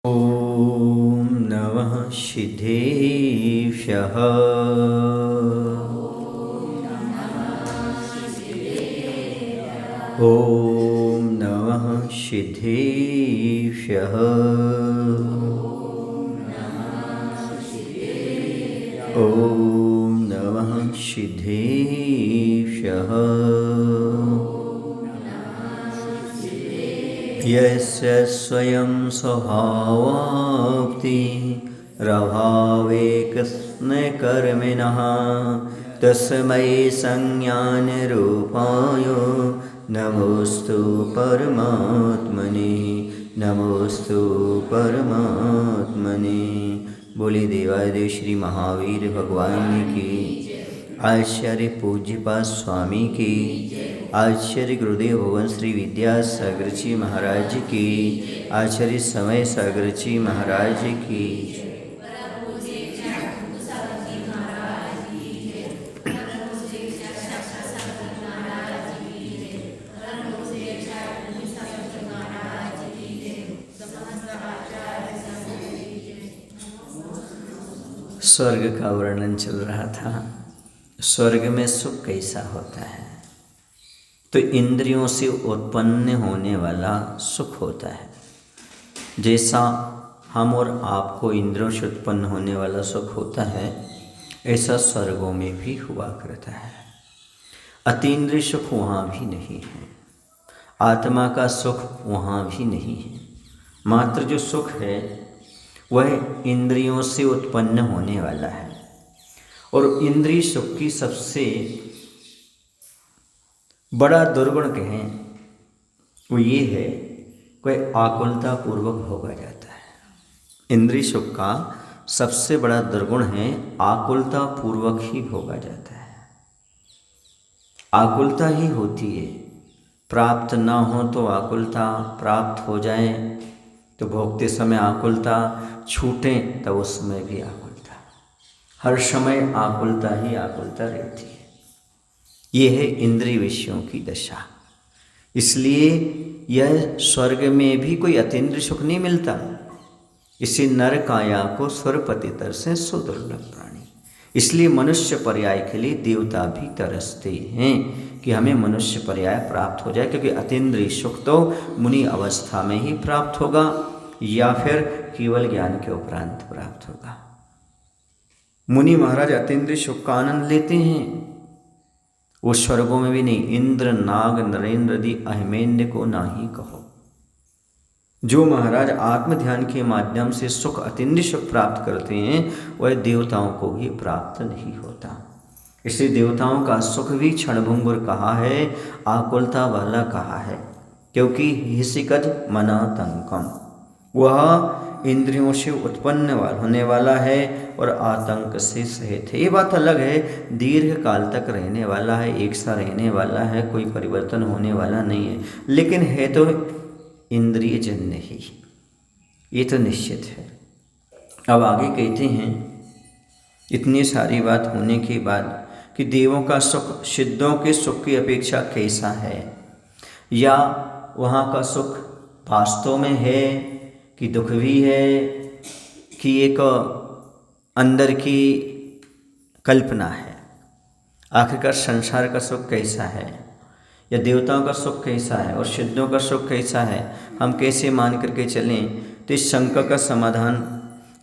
ॐ नमः सिद्धेभ्यः। ॐ नमः सिद्धेभ्यः। ॐ नमः सिद्धेभ्यः। यस्य स्वयं स्वभावाप्ति रभावेकस्नकर्मिणः तस्मै संज्ञानरूपाय नमोस्तु परमात्मने। नमोस्तु परमात्मने। बोले देवादिदेव श्री महावीर भगवान की, आचार्य पूज्यपाद स्वामी की, आचार्य गुरुदेव भगवान श्री विद्यासागर जी महाराज की, आचार्य समय सागर जी महाराज की। स्वर्ग का वर्णन चल रहा था। स्वर्ग में सुख कैसा होता है? तो इंद्रियों से उत्पन्न होने वाला सुख होता है। जैसा हम और आपको इंद्रियों से उत्पन्न होने वाला सुख होता है, ऐसा स्वर्गों में भी हुआ करता है। अतीन्द्रिय सुख वहाँ भी नहीं है, आत्मा का सुख वहाँ भी नहीं है। मात्र जो सुख है वह इंद्रियों से उत्पन्न होने वाला है। और इंद्रिय सुख की सबसे बड़ा दुर्गुण कहें वो ये है कि आकुलता पूर्वक भोगा जाता है। इंद्रिय सुख का सबसे बड़ा दुर्गुण है आकुलता पूर्वक ही भोगा जाता है। आकुलता ही होती है, प्राप्त ना हो तो आकुलता, प्राप्त हो जाए तो भोगते समय आकुलता, छूटे तो उस समय भी आकुलता। हर समय आकुलता ही आकुलता रहती है। ये है इंद्रिय विषयों की दशा। इसलिए यह स्वर्ग में भी कोई अतीन्द्रिय सुख नहीं मिलता। इसी नर काया को सुरपति तरसे सुदुर्लभ प्राणी। इसलिए मनुष्य पर्याय के लिए देवता भी तरसते हैं कि हमें मनुष्य पर्याय प्राप्त हो जाए, क्योंकि अतीन्द्रिय सुख तो मुनि अवस्था में ही प्राप्त होगा या फिर केवल ज्ञान के उपरांत प्राप्त होगा। मुनि महाराज अतीन्द्रिय सुख का आनंद लेते हैं, वो स्वर्गों में भी नहीं। इंद्र नाग नरेंद्र आदि अहिमेन्य को ना ही कहो। जो महाराज आत्म ध्यान के माध्यम से सुख अतीन्द्रिय सुख प्राप्त करते हैं वह देवताओं को भी प्राप्त नहीं होता। इसलिए देवताओं का सुख भी क्षणभंगुर कहा है, आकुलता वाला कहा है, क्योंकि हिसिकज मनातंकम, वह इंद्रियों से उत्पन्न होने वाला है और आतंक से सहित है। ये बात अलग है, दीर्घ काल तक रहने वाला है, एक सा रहने वाला है, कोई परिवर्तन होने वाला नहीं है, लेकिन है तो इंद्रिय जन्य ही, ये तो निश्चित है। अब आगे कहते हैं, इतनी सारी बात होने के बाद कि देवों का सुख सिद्धों के सुख की अपेक्षा कैसा है, या वहाँ का सुख वास्तव में है कि दुख भी है, कि एक अंदर की कल्पना है। आखिरकार संसार का सुख कैसा है, या देवताओं का सुख कैसा है और सिद्धों का सुख कैसा है, हम कैसे मान करके चलें? तो इस शंका का समाधान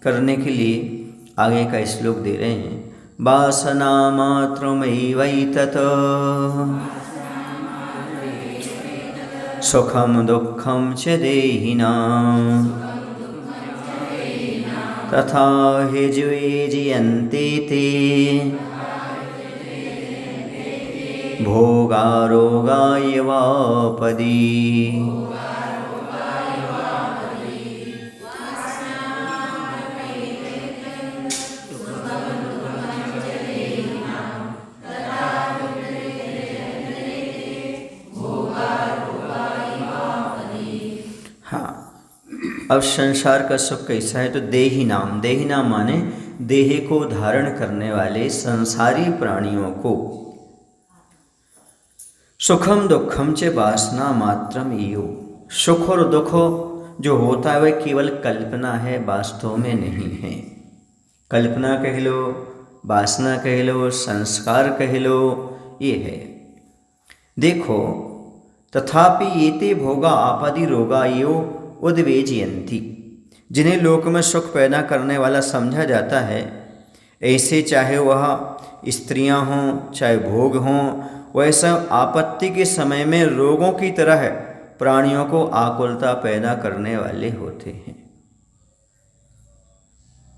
करने के लिए आगे का श्लोक दे रहे हैं। वासना मात्रमैवैतत् सुखम दुःखम च देहिनां तथा हि जीवयन्ते ते भोगारोगाय वापदी। अब संसार का सुख कैसा है? तो देही नाम, देही नाम माने देह को धारण करने वाले संसारी प्राणियों को सुखम दुखम च वासना मात्रम इयो, सुख और दुख जो होता है वह केवल कल्पना है, वास्तव में नहीं है। कल्पना कह लो, वासना कह लो, संस्कार कह लो, ये है। देखो, तथापि एते भोगा आपदि रोगा यो उद्वेजयन्ति, जिन्हें लोक में सुख पैदा करने वाला समझा जाता है, ऐसे चाहे वह स्त्रियां हों चाहे भोग हों, वह सब आपत्ति के समय में रोगों की तरह प्राणियों को आकुलता पैदा करने वाले होते हैं।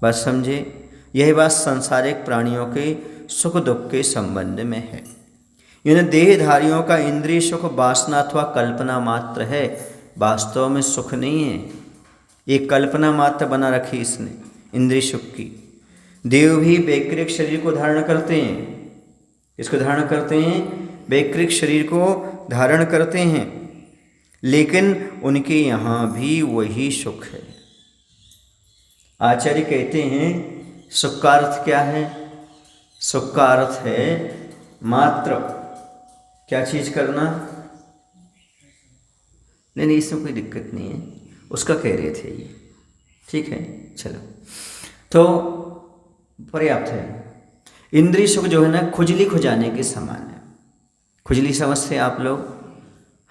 बस समझे, यही बात सांसारिक प्राणियों के सुख दुख के संबंध में है। इन देहधारियों का इंद्रिय सुख वासना अथवा कल्पना मात्र है, वास्तव में सुख नहीं है। एक कल्पना मात्र बना रखी इसने इंद्रिय सुख की। देव भी वैकृत शरीर को धारण करते हैं। इसको धारण करते हैं, वैकृत शरीर को धारण करते हैं, लेकिन उनके यहाँ भी वही सुख है। आचार्य कहते हैं सुख का अर्थ क्या है? सुख का अर्थ है मात्र क्या चीज करना? नहीं, इसमें कोई दिक्कत नहीं है, उसका कह रहे थे ये, ठीक है, चलो। तो पर्याप्त है। इंद्रिय सुख जो है ना, खुजली खुजाने के समान है। खुजली समझते हैं आप लोग?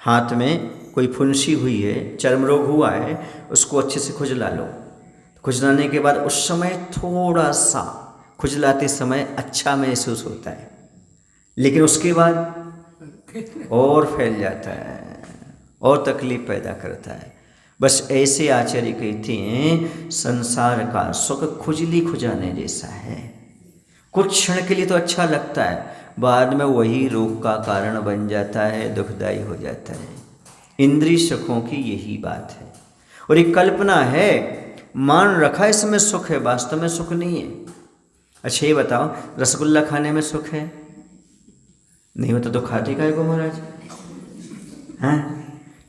हाथ में कोई फुंसी हुई है, चर्म रोग हुआ है, उसको अच्छे से खुजला लो। खुजलाने के बाद उस समय थोड़ा सा खुजलाते समय अच्छा महसूस होता है, लेकिन उसके बाद और फैल जाता है और तकलीफ पैदा करता है। बस ऐसे आचार्य कहते हैं संसार का सुख खुजली खुजाने जैसा है। कुछ क्षण के लिए तो अच्छा लगता है, बाद में वही रोग का कारण बन जाता है, दुखदायी हो जाता है। इंद्रिय सुखों की यही बात है। और एक कल्पना है, मान रखा इसमें सुख है, वास्तव में सुख नहीं है। अच्छा ये बताओ, रसगुल्ला खाने में सुख है? नहीं होता तो खाते काहे को महाराज? हाँ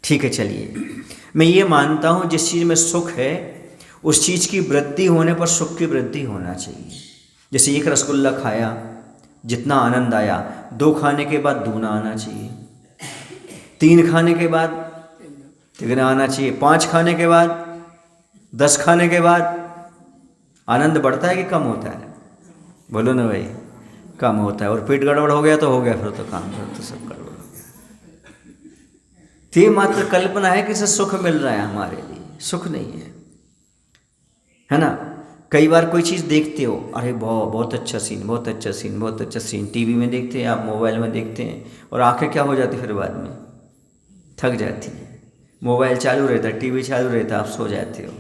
ठीक है, चलिए मैं ये मानता हूँ जिस चीज़ में सुख है उस चीज़ की वृद्धि होने पर सुख की वृद्धि होना चाहिए। जैसे एक रसगुल्ला खाया, जितना आनंद आया, 2 खाने के बाद दूना आना चाहिए, 3 खाने के बाद तिगना आना चाहिए, 5 खाने के बाद, 10 खाने के बाद आनंद बढ़ता है कि कम होता है? बोलो ना भाई, कम होता है। और पेट गड़बड़ हो गया तो हो गया, फिर तो काम फिर तो सब गड़बड़ हो गया। तो ये मात्र कल्पना है कि इससे सुख मिल रहा है, हमारे लिए सुख नहीं है ना। कई बार कोई चीज़ देखते हो, अरे बहुत अच्छा सीन, बहुत अच्छा सीन, बहुत अच्छा सीन, टीवी में देखते हैं, आप मोबाइल में देखते हैं, और आंखें क्या हो जाती फिर बाद में थक जाती हैं। मोबाइल चालू रहता है, टीवी चालू रहता है, आप सो जाते हो,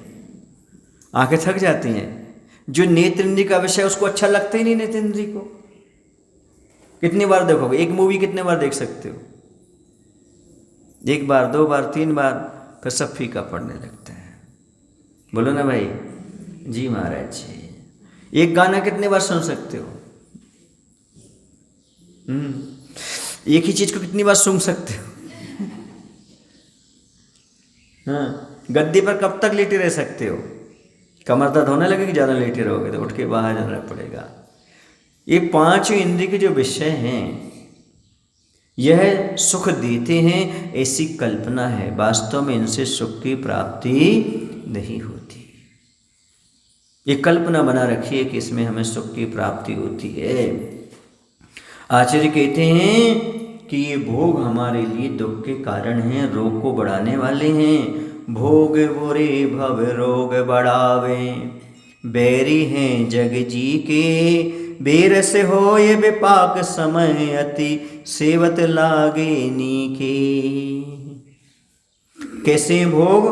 आंखें थक जाती हैं। जो नेत्र इंद्रिय का विषय उसको अच्छा लगता ही नहीं। नेत्र इंद्रिय को कितनी बार देखोगे? एक मूवी कितने बार देख सकते हो? 1 बार, 2 बार, 3 बार, फिर सब फीका पड़ने लगता है। बोलो ना भाई। जी महाराज जी। एक गाना कितने बार सुन सकते हो? एक ही चीज को कितनी बार सुन सकते हो? हाँ, गद्दी पर कब तक लेटे रह सकते हो? कमर दर्द होने लगेगी ज़्यादा लेटे रहोगे तो, उठ के बाहर जाना पड़ेगा। ये 5 इंद्रिय के जो विषय हैं यह सुख देते हैं, ऐसी कल्पना है, वास्तव में इनसे सुख की प्राप्ति नहीं होती। ये कल्पना बना रखी है कि इसमें हमें सुख की प्राप्ति होती है। आचार्य कहते हैं कि ये भोग हमारे लिए दुख के कारण हैं, रोग को बढ़ाने वाले हैं। भोग बुरे भव रोग बढ़ावे, बैरी हैं जग जी के, बेर से हो ये विपाक समय, अति सेवत लागे नीके। कैसे भोग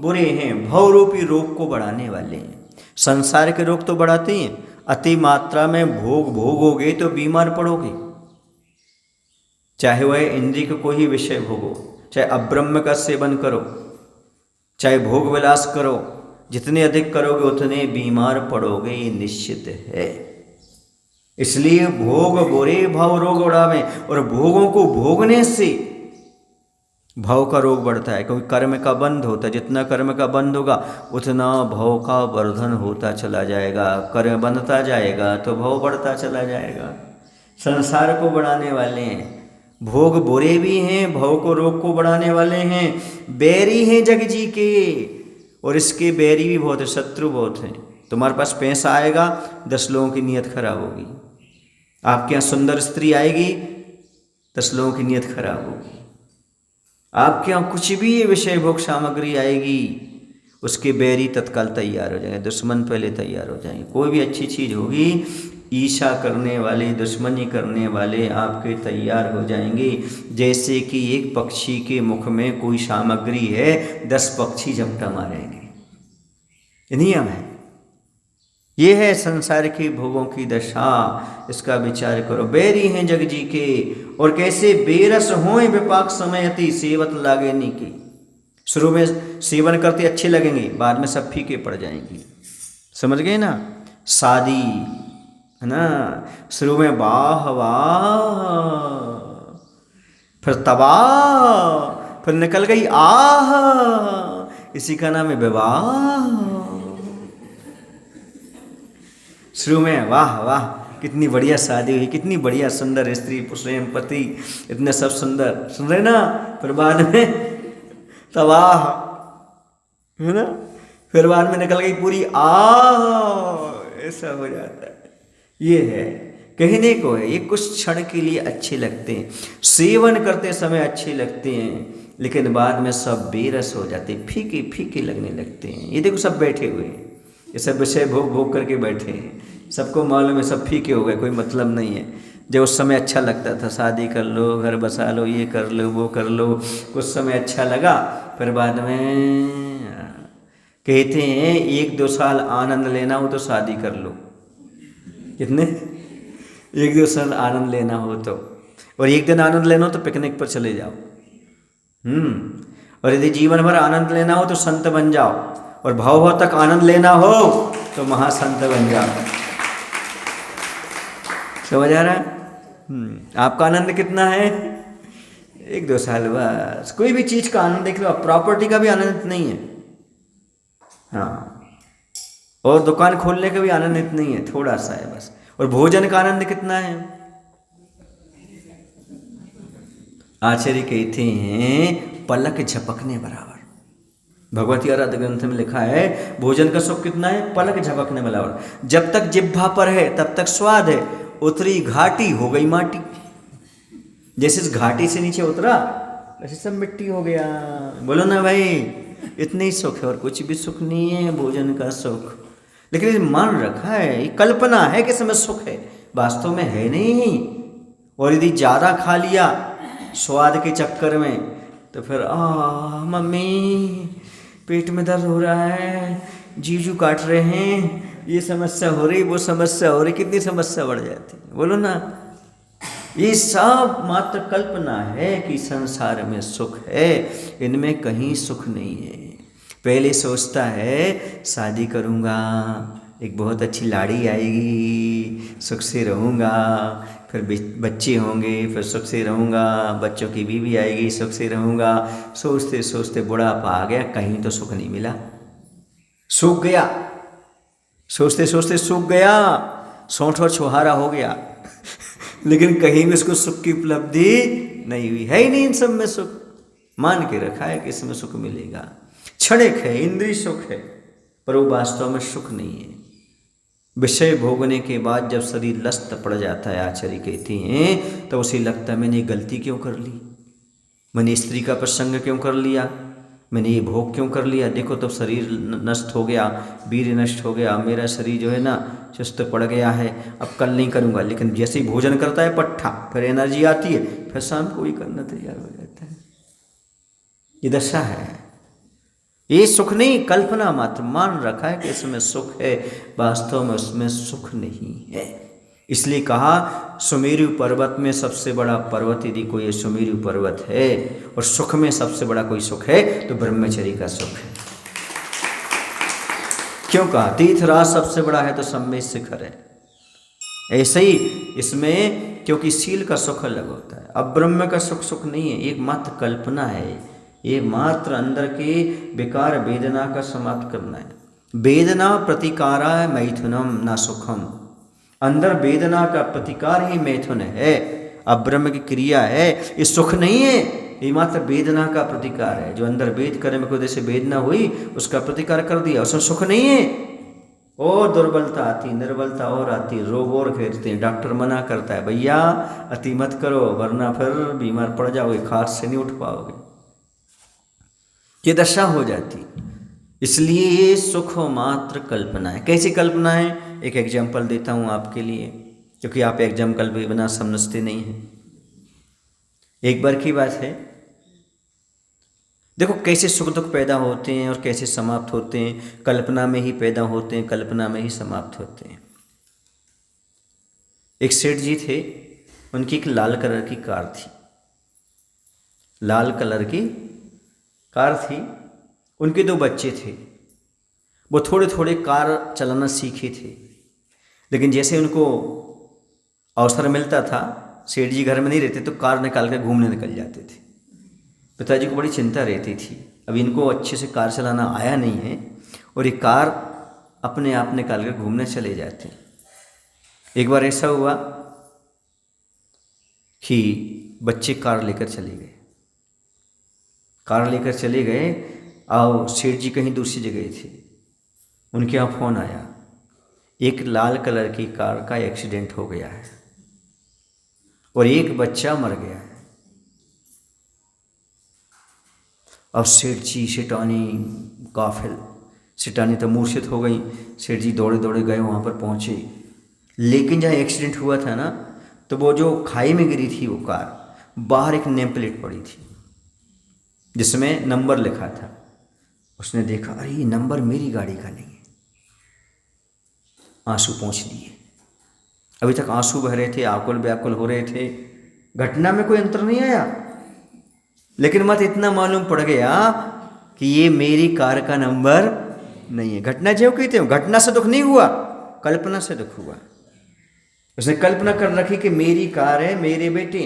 बुरे हैं? भव रूपी रोग को बढ़ाने वाले हैं। संसार के रोग तो बढ़ाते हैं, अति मात्रा में भोग भोगोगे तो बीमार पड़ोगे। चाहे वह इंद्रिय का कोई ही विषय भोगो, चाहे अब्रह्म का सेवन करो, चाहे भोग विलास करो, जितने अधिक करोगे उतने बीमार पड़ोगे, ये निश्चित है। इसलिए भोग बुरे भव रोग बढ़ावे, और भोगों को भोगने से भव का रोग बढ़ता है, क्योंकि कर्म का बंध होता है। जितना कर्म का बंध होगा उतना भव का वर्धन होता चला जाएगा। कर्म बंधता जाएगा तो भव बढ़ता चला जाएगा। संसार को बढ़ाने वाले हैं, भोग बुरे भी हैं, भव को रोग को बढ़ाने वाले हैं। बैरी हैं जग जी के, और इसके बैरी भी बहुत है, शत्रु बहुत हैं। तुम्हारे पास पैसा आएगा, 10 लोगों की नीयत खराब होगी। आपके यहाँ सुंदर स्त्री आएगी, 10 लोगों की नीयत खराब होगी। आपके यहाँ कुछ भी ये विषय भोग सामग्री आएगी, उसके बैरी तत्काल तैयार हो जाएंगे, दुश्मन पहले तैयार हो जाएंगे। कोई भी अच्छी चीज़ होगी, ईर्ष्या करने वाले, दुश्मनी करने वाले आपके तैयार हो जाएंगे। जैसे कि एक पक्षी के मुख में कोई सामग्री है, 10 पक्षी झपटा मारेंगे। नियम है, ये है संसार के भोगों की दशा। इसका विचार करो। बैरी हैं जग जी के, और कैसे बेरस होए विपाक समय अति सेवत लागे नी की। शुरू में सेवन करते अच्छे लगेंगे, बाद में सब फीके पड़ जाएंगी। समझ गए ना? शादी है ना, शुरू में वाह वाह, फिर तबाह, फिर निकल गई आह, इसी का नाम है विवाह। शुरू में वाह वाह, कितनी बढ़िया शादी हुई, कितनी बढ़िया सुंदर स्त्री, प्रेम पति, इतने सब सुंदर, सुन रहे ना? फिर बाद में तबाह, है ना? फिर बाद में निकल गई पूरी आह, ऐसा हो जाता है। ये है, कहने को है, ये कुछ क्षण के लिए अच्छे लगते हैं, सेवन करते समय अच्छे लगते हैं, लेकिन बाद में सब बेरस हो जाते, फीके फीके लगने लगते हैं। ये देखो सब बैठे हुए हैं, ये सब विषय भोग भोग करके बैठे हैं, सबको मालूम है सब फीके हो गए, कोई मतलब नहीं है। जब उस समय अच्छा लगता था, शादी कर लो, घर बसा लो, ये कर लो, वो कर लो, कुछ समय अच्छा लगा, फिर बाद में कहते हैं 1-2 साल आनंद लेना हो तो शादी कर लो। कितने? 1-2 साल आनंद लेना हो तो, और एक दिन आनंद लेना हो तो पिकनिक पर चले जाओ। और यदि जीवन भर आनंद लेना हो तो संत बन जाओ, और भाव भाव तक आनंद लेना हो तो महासंत बन जाओ। समझ आ रहा है? आपका आनंद कितना है? 1-2 साल बस। कोई भी चीज का आनंद देख लो, प्रॉपर्टी का भी आनंद नहीं है, हाँ, और दुकान खोलने का भी आनंद नहीं है, थोड़ा सा है बस। और भोजन का आनंद कितना है? आचार्य कहते हैं पलक झपकने बराबर। भगवती आराध्य ग्रंथ में लिखा है भोजन का सुख कितना है? पलक झपकने बराबर। जब तक जिह्वा पर है तब तक स्वाद है, उतरी घाटी हो गई माटी। जैसे इस घाटी से नीचे उतरा वैसे सब मिट्टी हो गया। बोलो ना भाई, इतने ही सुख है और कुछ भी सुख नहीं है भोजन का सुख। लेकिन ये मान रखा है, ये कल्पना है कि इसमें सुख है, वास्तव में है नहीं। और यदि ज़्यादा खा लिया स्वाद के चक्कर में तो फिर मम्मी पेट में दर्द हो रहा है, जीजू काट रहे हैं, ये समस्या हो रही, वो समस्या हो रही, कितनी समस्या बढ़ जाती है। बोलो ना, ये सब मात्र कल्पना है कि संसार में सुख है, इनमें कहीं सुख नहीं है। पहले सोचता है शादी करूँगा, एक बहुत अच्छी लाड़ी आएगी, सुख से रहूँगा, फिर बच्चे होंगे, फिर सुख से रहूँगा, बच्चों की बीवी आएगी, सुख से रहूँगा। सोचते सोचते बुढ़ापा आ गया, कहीं तो सुख नहीं मिला, सूख गया। सोचते सोचते सूख गया, सोंठ और छुहारा हो गया लेकिन कहीं भी उसको सुख की उपलब्धि नहीं हुई। है ही नहीं इन सब में सुख। मान के रखा है कि इसमें सुख मिलेगा, क्षणिक है, इंद्रिय सुख है, पर वो वास्तव में सुख नहीं है। विषय भोगने के बाद जब शरीर लस्त पड़ जाता है, आचार्य कहते हैं, तो उसे लगता है मैंने गलती क्यों कर ली, मैंने स्त्री का प्रसंग क्यों कर लिया, मैंने ये भोग क्यों कर लिया। देखो तब शरीर नष्ट हो गया, वीर नष्ट हो गया, मेरा शरीर जो है ना सुस्त पड़ गया है, अब कल नहीं करूँगा। लेकिन जैसे ही भोजन करता है पट्ठा, फिर एनर्जी आती है, फिर शाम को ही करना तैयार हो जाता है। ये दशा है। ये सुख नहीं, कल्पना मात्र। मान रखा है कि इसमें सुख है, वास्तव में उसमें सुख नहीं है। इसलिए कहा सुमेरु पर्वत में सबसे बड़ा पर्वत यदि कोई सुमेरु पर्वत है, और सुख में सबसे बड़ा कोई सुख है तो ब्रह्मचर्य का सुख है। क्यों कहा? तीर्थराज सबसे बड़ा है तो सम्मेद शिखर है। ऐसे ही इसमें, क्योंकि शील का सुख अलग होता है। अब ब्रह्म का सुख सुख नहीं है, एक मात्र कल्पना है, ये मात्र अंदर के विकार वेदना का समाप्त करना है। वेदना प्रतिकारा मैथुनम ना सुखम, अंदर वेदना का प्रतिकार ही मैथुन है। अब ब्रह्म की क्रिया है, ये सुख नहीं है, ये मात्र वेदना का प्रतिकार है। जो अंदर वेद करे में कोई जैसे वेदना हुई, उसका प्रतिकार कर दिया, उसमें सुख नहीं है। और दुर्बलता आती, निर्बलता और आती, रोग और घेरते हैं। डॉक्टर मना करता है, भैया अति मत करो वरना फिर बीमार पड़ जाओगे, खाट से नहीं उठ पाओगे। ये दशा हो जाती। इसलिए ये सुख मात्र कल्पना है। कैसी कल्पना है? एक एग्जाम्पल देता हूँ आपके लिए, क्योंकि आप एग्जाम्पल के बिना समझते नहीं हैं। एक बार की बात है, देखो कैसे सुख दुख पैदा होते हैं और कैसे समाप्त होते हैं। कल्पना में ही पैदा होते हैं, कल्पना में ही समाप्त होते हैं। एक सेठ जी थे, उनकी एक लाल कलर की कार थी। लाल कलर की कार थी। उनके 2 बच्चे थे। वो थोड़े थोड़े कार चलाना सीखे थे, लेकिन जैसे उनको अवसर मिलता था, सेठ जी घर में नहीं रहते तो कार निकाल कर घूमने निकल जाते थे। पिताजी को बड़ी चिंता रहती थी, अब इनको अच्छे से कार चलाना आया नहीं है और ये कार अपने आप निकाल कर घूमने चले जाते। एक बार ऐसा हुआ कि बच्चे कार लेकर चले गए। कार लेकर चले गए और सेठ जी कहीं दूसरी जगह थे। उनके यहाँ फ़ोन आया, एक लाल कलर की कार का एक्सीडेंट हो गया है और एक बच्चा मर गया है। अब सेठ जी सेठानी गाफिल, सेठानी तो मूर्छित हो गई। सेठ जी दौड़े दौड़े गए, वहाँ पर पहुँचे, लेकिन जहाँ एक्सीडेंट हुआ था ना, तो वो जो खाई में गिरी थी वो कार, बाहर एक नेम प्लेट पड़ी थी जिसमें नंबर लिखा था। उसने देखा, अरे ये नंबर मेरी गाड़ी का नहीं है। आंसू पहुँच दिए। अभी तक आंसू बह रहे थे, आकुल व्याकुल हो रहे थे। घटना में कोई अंतर नहीं आया, लेकिन मत इतना मालूम पड़ गया कि ये मेरी कार का नंबर नहीं है। घटना जो कहते हो, घटना से दुख नहीं हुआ, कल्पना से दुख हुआ। उसने कल्पना कर रखी कि मेरी कार है, मेरे बेटे,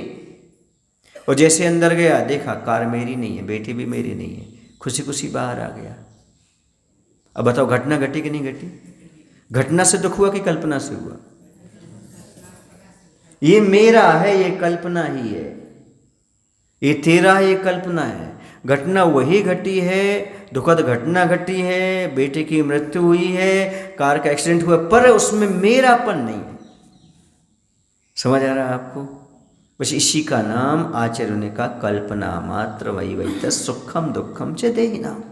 और जैसे अंदर गया देखा कार मेरी नहीं है, बेटी भी मेरी नहीं है, खुशी खुशी बाहर आ गया। अब बताओ घटना घटी कि नहीं घटी? घटना से दुख हुआ कि कल्पना से हुआ? ये मेरा है, ये कल्पना ही है। ये तेरा है, ये कल्पना है। घटना वही घटी है, दुखद घटना घटी है, बेटे की मृत्यु हुई है, कार का एक्सीडेंट हुआ, पर उसमें मेरापन नहीं है। समझ आ रहा है आपको? बस इसी का नाम आचार्य ने कहा कल्पना मात्र वही वही सुखम दुखम च देहिनाम।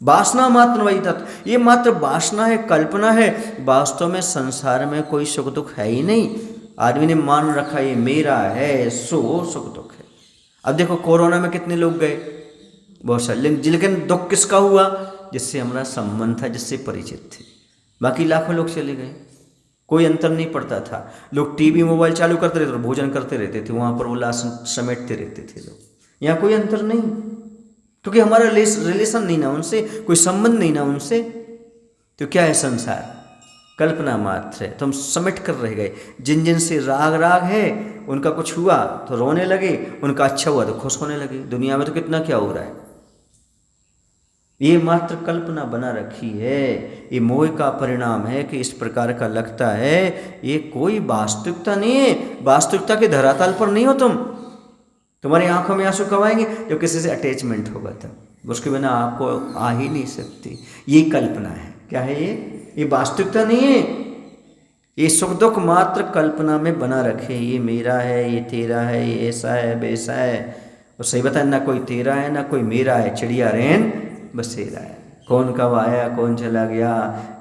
वासना मात्र वही तत्व, ये मात्र वासना है, कल्पना है। वास्तव में संसार में कोई सुख दुख है ही नहीं। आदमी ने मान रखा ये मेरा है, सो सुख दुख है। अब देखो कोरोना में कितने लोग गए, बहुत सारे, लेकिन दुख किसका हुआ? जिससे हमारा संबंध था, जिससे परिचित थे। बाकी लाखों लोग चले गए, कोई अंतर नहीं पड़ता था। लोग टीवी मोबाइल चालू करते रहते, भोजन करते रहते थे, वहाँ पर वो लाश समेटते रहते थे लोग। यहाँ कोई अंतर नहीं, क्योंकि हमारा रिलेशन नहीं ना उनसे, कोई संबंध नहीं ना उनसे। तो क्या है संसार? कल्पना मात्र है। तो हम समेट कर रह गए। जिन जिन से राग राग है, उनका कुछ हुआ तो रोने लगे, उनका अच्छा हुआ तो खुश होने लगे। दुनिया में तो कितना क्या हो रहा है। ये मात्र कल्पना बना रखी है, ये मोह का परिणाम है कि इस प्रकार का लगता है। ये कोई वास्तविकता नहीं है। वास्तविकता के धरातल पर नहीं हो तुम। तुम्हारी आंखों में आंसू कब आएंगे? जब किसी से अटैचमेंट होगा तब। उसके बिना आपको आ ही नहीं सकती। ये कल्पना है। क्या है ये वास्तविकता नहीं है। ये सुख दुख मात्र कल्पना में बना रखे। ये मेरा है, ये तेरा है, ये ऐसा है, वैसा है। और सही बताए, ना कोई तेरा है ना कोई मेरा है। चिड़िया रेन बसेरा है। कौन कब आया, कौन चला गया,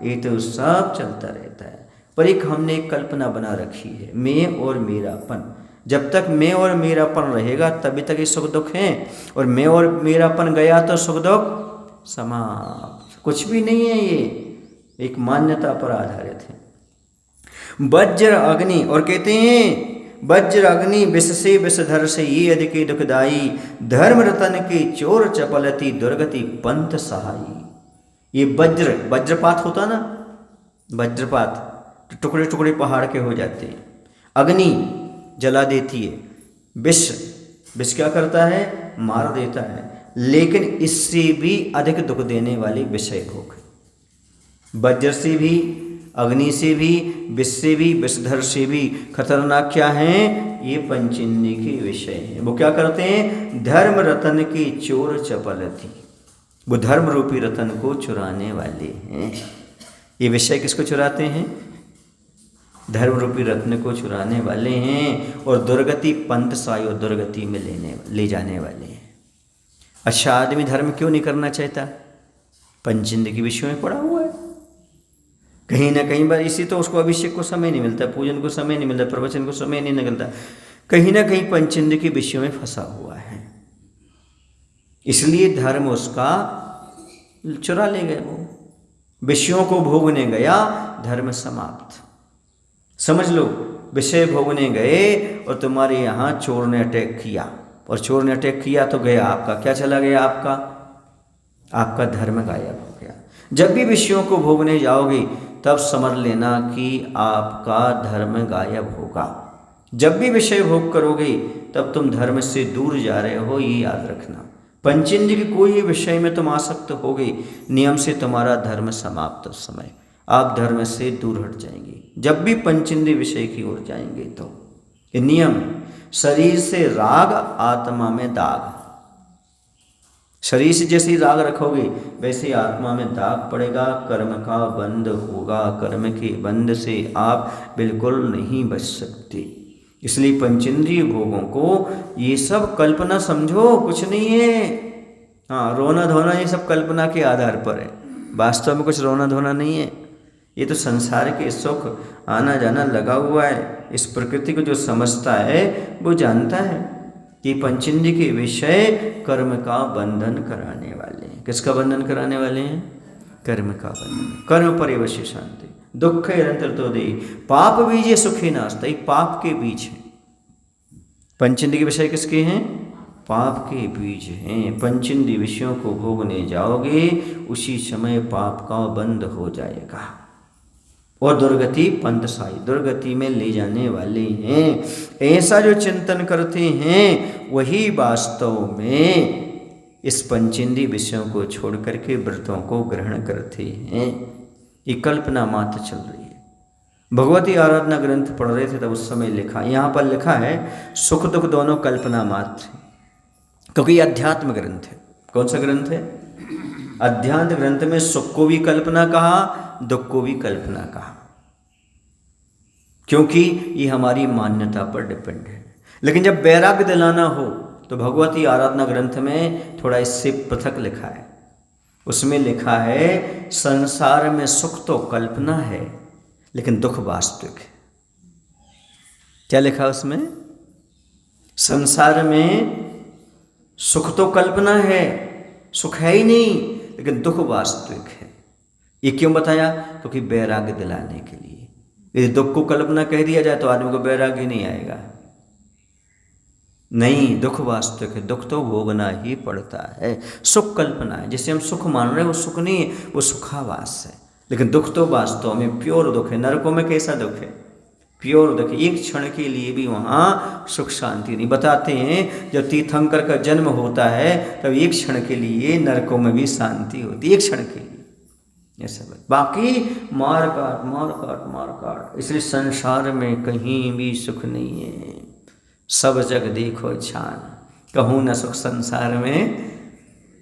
ये तो सब चलता रहता है। पर एक हमने एक कल्पना बना रखी है, मैं और मेरापन। जब तक मैं और मेरापन रहेगा तभी तक ये सुख दुख है, और मैं और मेरापन गया तो सुख दुख समाप्त। कुछ भी नहीं है। ये एक मान्यता पर आधारित है। वज्र अग्नि, और कहते हैं वज्र अग्नि विष से विषधर से ये अधिक दुखदाई, धर्म रतन के चोर चपलती दुर्गति पंथ सहाई। ये वज्रपात होता ना, वज्रपात टुकड़े टुकड़े पहाड़ के हो जाते हैं। अग्नि जला देती है, विष क्या करता है? मार देता है। लेकिन इससे भी अधिक दुख देने वाले विषय भोग। वज्र से भी, अग्नि से भी, विष से भी, विषधर से भी खतरनाक क्या है? ये पंचेंद्रिय के विषय हैं। वो क्या करते हैं? धर्म रतन की चोर चपल थी, वो धर्म रूपी रतन को चुराने वाले हैं। ये विषय किसको चुराते हैं? धर्म रूपी रत्न को चुराने वाले हैं और दुर्गति पंथ सायो दुर्गति में ले जाने वाले हैं। अच्छा आदमी धर्म क्यों नहीं करना चाहता? पंचेंद्रिय के विषयों में पड़ा हुआ है। कहीं ना कहीं बार इसी तो उसको अभिषेक को समय नहीं मिलता, पूजन को समय नहीं मिलता, प्रवचन को समय नहीं निकलता, कहीं ना कहीं पंचेंद्रिय के विषयों में फंसा हुआ है। इसलिए धर्म उसका चुरा ले गए। वो विषयों को भोगने गया, धर्म समाप्त। समझ लो, विषय भोगने गए और तुम्हारे यहाँ चोर ने अटैक किया, और चोर ने अटैक किया तो गया आपका क्या चला गया? आपका धर्म गायब हो गया। जब भी विषयों को भोगने जाओगे तब समझ लेना कि आपका धर्म गायब होगा। जब भी विषय भोग करोगे तब तुम धर्म से दूर जा रहे हो, ये याद रखना। पंचेंद्रिय के कोई विषय में तुम आसक्त होगे, नियम से तुम्हारा धर्म समाप्त। उस समय आप धर्म से दूर हट जाएंगे। जब भी पंचेंद्रिय विषय की ओर जाएंगे तो ये नियम, शरीर से राग, आत्मा में दाग। शरीर से जैसे राग रखोगे वैसे आत्मा में दाग पड़ेगा, कर्म का बंध होगा। कर्म के बंध से आप बिल्कुल नहीं बच सकते। इसलिए पंचेंद्रिय भोगों को ये सब कल्पना समझो, कुछ नहीं है। हाँ, रोना धोना ये सब कल्पना के आधार पर है, वास्तव में कुछ रोना धोना नहीं है। ये तो संसार के सुख आना जाना लगा हुआ है। इस प्रकृति को जो समझता है वो जानता है कि पंचेंद्रिय के विषय कर्म का बंधन कराने वाले हैं। किसका बंधन कराने वाले हैं? कर्म का बंधन। कर्म परिवश्य शांति दुख निरंतर तो दे पाप बीजे सुखी नास्ता। पाप के बीज हैं पंचेंद्रिय के विषय। किसके हैं? पाप के बीज हैं। पंचेंद्रिय विषयों को भोगने जाओगे उसी समय पाप का बंध हो जाएगा और दुर्गति पंथ साई दुर्गति में ले जाने वाले हैं। ऐसा जो चिंतन करते हैं वही वास्तव में इस पंचेंद्रिय विषयों को छोड़ करके व्रतों को ग्रहण करते हैं। ये कल्पना मात्र चल रही है। भगवती आराधना ग्रंथ पढ़ रहे थे तब उस समय लिखा, यहाँ पर लिखा है सुख दुख दोनों कल्पना मात्र है, क्योंकि ये अध्यात्म ग्रंथ है। कौन सा ग्रंथ है? अध्यात्म ग्रंथ में सुख को भी कल्पना कहा, दुख को भी कल्पना कहा, क्योंकि ये हमारी मान्यता पर डिपेंड है। लेकिन जब वैराग्य दिलाना हो तो भगवती आराधना ग्रंथ में थोड़ा इससे पृथक लिखा है। उसमें लिखा है संसार में सुख तो कल्पना है लेकिन दुख वास्तविक है। क्या लिखा उसमें? संसार में सुख तो कल्पना है, सुख है ही नहीं, लेकिन दुख वास्तविक है। ये क्यों बताया? क्योंकि वैराग्य दिलाने के लिए। यदि दुख को कल्पना कह दिया जाए तो आदमी को वैराग्य नहीं आएगा। नहीं, दुख वास्तविक है, दुख तो भोगना ही पड़ता है। सुख कल्पना है, जिसे हम सुख मान रहे हैं वो सुख नहीं है, वो सुखावास है। लेकिन दुख तो वास्तव में प्योर दुख है। नरकों में कैसा दुख है? प्योर दुख। एक क्षण के लिए भी वहाँ सुख शांति नहीं। बताते हैं जब तीर्थंकर का जन्म होता है तब एक क्षण के लिए नरकों में भी शांति होती है, एक क्षण के लिए। ऐसा बाकी मार काट मार काट मार काट। इसलिए संसार में कहीं भी सुख नहीं है, सब जग देखो छान। कहूँ न सुख संसार में,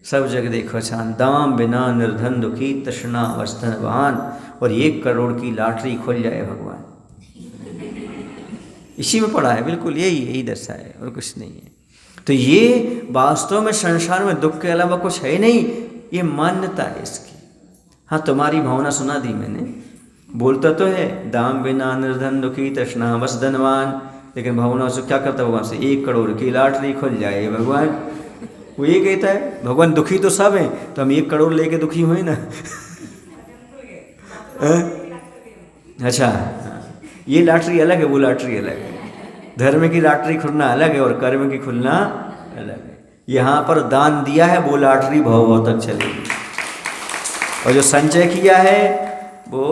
सब जग देखो छान। दाम बिना निर्धन दुखी, तृष्णा अवस्थनवान। और 1 करोड़ की लॉटरी खुल जाए भगवान, इसी में पड़ा है। बिल्कुल यही दशा है और कुछ नहीं है। तो ये वास्तव में संसार में दुख के अलावा कुछ है नहीं, ये मान्यता है इसकी। हाँ, तुम्हारी भावना सुना दी मैंने, बोलता तो है दाम बिना निर्धन दुखी, तृष्णा बस धनवान, लेकिन भावना से क्या करता भगवान से? 1 करोड़ की लॉटरी खुल जाए भगवान। वो ये कहता है भगवान दुखी तो सब हैं, तो हम 1 करोड़ लेके दुखी हुए ना। अच्छा, ये लॉटरी अलग है, वो लॉटरी अलग है। धर्म की लॉटरी खुलना अलग है और कर्म की खुलना अलग है। यहाँ पर दान दिया है वो लॉटरी भव तक चलेगी, और जो संचय किया है वो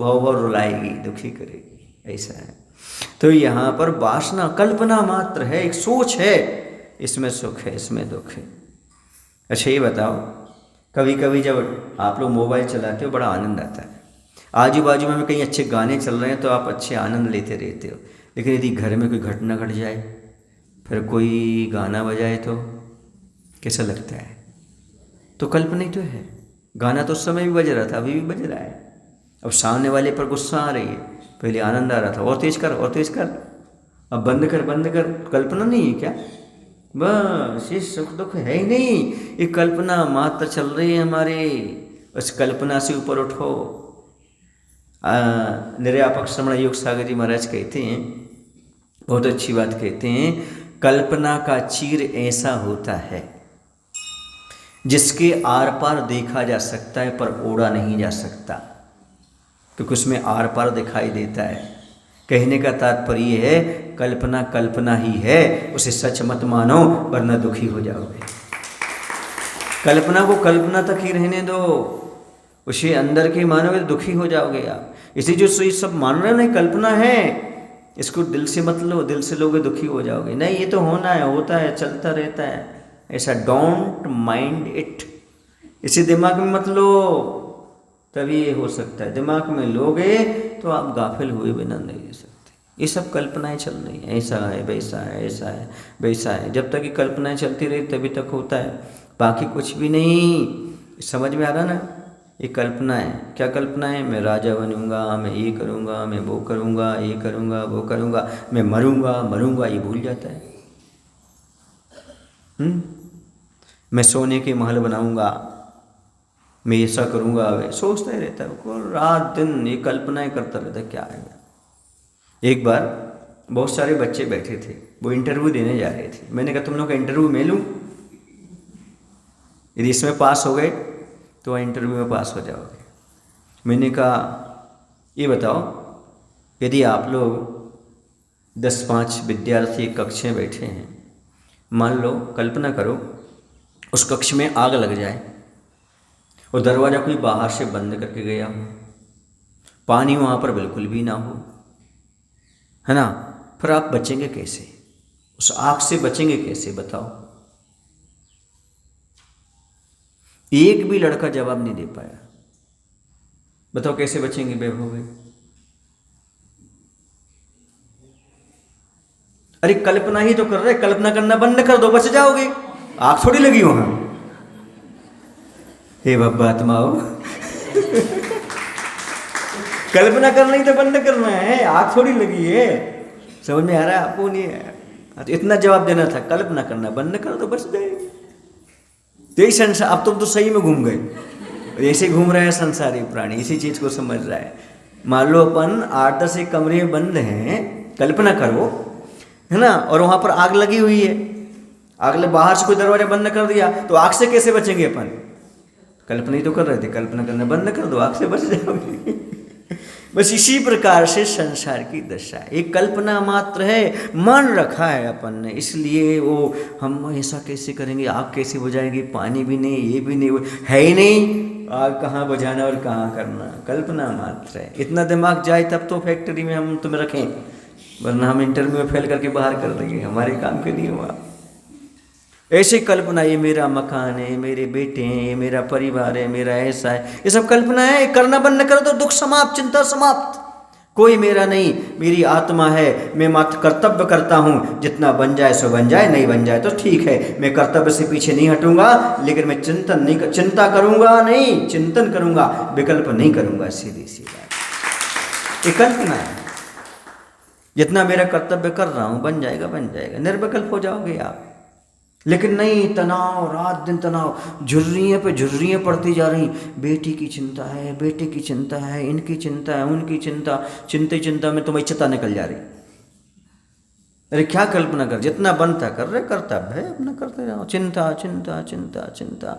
भव रुलाएगी, दुखी करेगी। ऐसा है। तो यहाँ पर वासना कल्पना मात्र है, एक सोच है, इसमें सुख है, इसमें दुख है। अच्छा ये बताओ, कभी कभी जब आप लोग मोबाइल चलाते हो बड़ा आनंद आता है, आजू बाजू में कहीं अच्छे गाने चल रहे हैं तो आप अच्छे आनंद लेते रहते हो, लेकिन यदि घर में कोई घटना घट जाए, फिर कोई गाना बजाए तो कैसा लगता है? तो कल्पना ही तो है। गाना तो उस समय भी बज रहा था, अभी भी बज रहा है। अब सामने वाले पर गुस्सा आ रही है, पहले आनंद आ रहा था, और तेज कर और तेज कर, अब बंद कर बंद कर। कल्पना नहीं है क्या? बस ये सुख दुख है ही नहीं, ये कल्पना मात्र चल रही है हमारे। उस कल्पना से ऊपर उठो। निर्यापक श्रमण योग सागर जी महाराज कहते हैं, बहुत अच्छी बात कहते हैं, कल्पना का चीर ऐसा होता है जिसके आर पार देखा जा सकता है पर ओढ़ा नहीं जा सकता, क्योंकि उसमें आर पार दिखाई देता है। कहने का तात्पर्य है कल्पना कल्पना ही है, उसे सच मत मानो वरना दुखी हो जाओगे। कल्पना को कल्पना तक ही रहने दो, उसे अंदर के मानोगे तो दुखी हो जाओगे आप। इसी जो सब मान रहे हो नहीं कल्पना है, इसको दिल से मत लो, दिल से लोगे दुखी हो जाओगे। नहीं, ये तो होना है, होता है, चलता रहता है ऐसा। डोंट माइंड इट, इसे दिमाग में मत लो, तभी ये हो सकता है। दिमाग में लोगे तो आप गाफिल हुए बिना नहीं रह सकते। ये सब कल्पनाएं चल रही हैं, ऐसा है वैसा है, ऐसा है वैसा है। जब तक ये कल्पनाएं चलती रही तभी तक होता है, बाकी कुछ भी नहीं। समझ में आ रहा ना? ये कल्पना है। क्या कल्पना है? मैं राजा बनूंगा, मैं ये करूंगा, मैं वो करूंगा, ये करूंगा, वो करूंगा, मैं मरूंगा मरूंगा, ये भूल जाता है। मैं सोने के महल बनाऊंगा, मैं ऐसा करूंगा, वे सोचता ही रहता है वो रात दिन, ये कल्पनाएं करता रहता है। क्या है? एक बार बहुत सारे बच्चे बैठे थे, वो इंटरव्यू देने जा रहे थे। मैंने कहा तुम लोग का इंटरव्यू मैं लूँ, यदि इसमें पास हो गए तो इंटरव्यू में पास हो जाओगे। मैंने कहा ये बताओ, यदि आप लोग 10-5 विद्यार्थी एक कक्ष में बैठे हैं, मान लो, कल्पना करो उस कक्ष में आग लग जाए और दरवाज़ा कोई बाहर से बंद करके गया हो, पानी वहाँ पर बिल्कुल भी ना हो, है ना? फिर आप बचेंगे कैसे? उस आग से बचेंगे कैसे बताओ? एक भी लड़का जवाब नहीं दे पाया। बताओ कैसे बचेंगे वैभव भाई? अरे कल्पना ही तो कर रहे, कल्पना करना बंद कर दो, बच जाओगे। आग थोड़ी लगी वहां। हे बब्बात्माओ कल्पना करना ही तो बंद करना है, आग थोड़ी लगी है। समझ में आ रहा है आपको? नहीं है तो इतना जवाब देना था, कल्पना करना बंद कर दो, बच गए। यही संसार। अब तुम तो सही में घूम गए, ऐसे घूम रहे हैं संसारी प्राणी, इसी चीज को समझ रहा है। मान लो अपन 8-10 एक कमरे में बंद हैं, कल्पना करो, है ना, और वहां पर आग लगी हुई है, आग बाहर से कोई दरवाजा बंद कर दिया तो आग से कैसे बचेंगे अपन? कल्पना ही तो कर रहे थे, कल्पना करना बंद कर दो, आग से बच जाओगे। बस इसी प्रकार से संसार की दशा है, एक कल्पना मात्र है, मान रखा है अपन ने, इसलिए वो हम ऐसा कैसे करेंगे, आग कैसे बुझाएंगे, पानी भी नहीं, ये भी नहीं, है ही नहीं, आग कहाँ बुझाना और कहाँ करना, कल्पना मात्र है। इतना दिमाग जाए तब तो फैक्ट्री में हम तुम्हें रखें, वरना हम इंटरव्यू में फेल करके बाहर कर देंगे, हमारे काम के लिए हुआ। ऐसे कल्पना, ये मेरा मकान है, मेरे बेटे हैं, ये मेरा परिवार है, मेरा ऐसा है, ये सब कल्पना है। करना बंद करो तो दुख समाप्त, चिंता समाप्त। कोई मेरा नहीं, मेरी आत्मा है, मैं मात्र कर्तव्य करता हूँ, जितना बन जाए सो बन जाए, नहीं बन जाए तो ठीक है, मैं कर्तव्य से पीछे नहीं हटूंगा, लेकिन मैं चिंता करूंगा नहीं, चिंतन करूंगा, विकल्प नहीं करूंगा। सीधी सी बात, ये कल्पना है। जितना मेरा कर्तव्य कर रहा हूँ, बन जाएगा बन जाएगा, निर्विकल्प हो जाओगे आप। लेकिन नहीं, तनाव, रात दिन तनाव, झुर्रियाँ पे झुर्रियाँ पड़ती जा रही। बेटी की चिंता है, बेटे की चिंता है, इनकी चिंता है, उनकी चिंता, चिंता में तुम्हें चिंता निकल जा रही। अरे क्या कल्पना कर, जितना बनता कर रहे, कर्तव्य है अपना करते जाओ। चिंता चिंता चिंता चिंता